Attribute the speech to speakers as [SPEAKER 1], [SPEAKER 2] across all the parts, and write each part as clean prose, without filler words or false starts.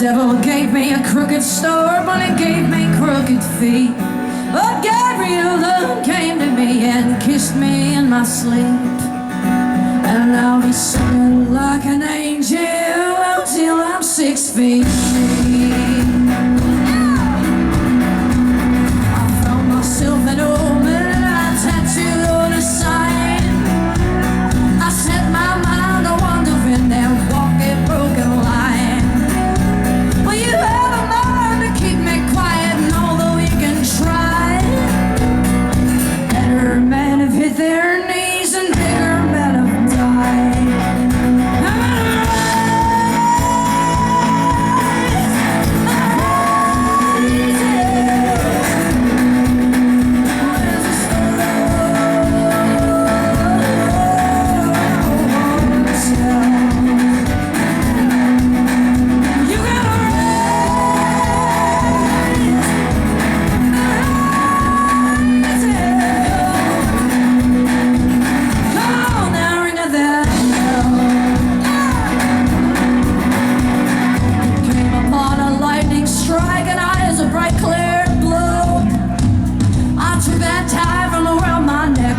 [SPEAKER 1] devil gave me a crooked start, but he gave me crooked feet. But Gabriel came to me and kissed me in my sleep. And I'll be singing like an angel till I'm 6 feet. I found myself an omen and I tattooed on a sign. I set my mind on wandering and walk a broken line. Well, you have a mind to keep me quiet, and although you can try, better men have hit their knees and bigger men have died. I'm gonna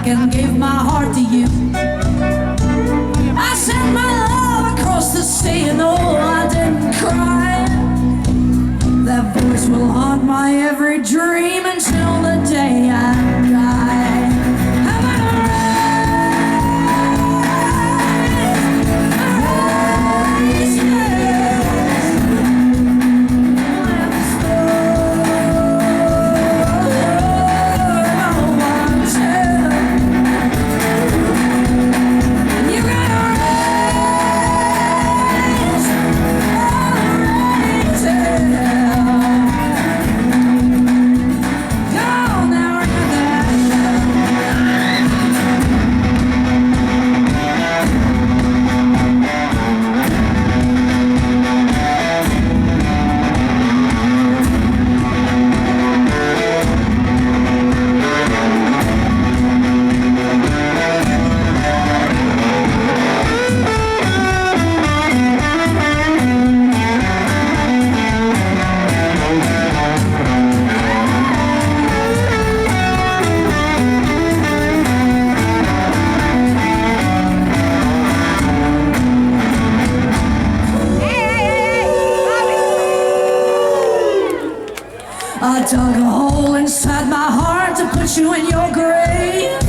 [SPEAKER 1] and gave my heart to you. I sent my love across the sea, and oh, I didn't cry. That voice will haunt my every dream until the day I die. I'm gonna rise, I dug a hole inside my heart to put you in your grave.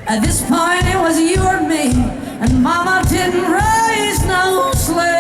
[SPEAKER 1] At this point it was you or me, and Mama didn't raise no slave.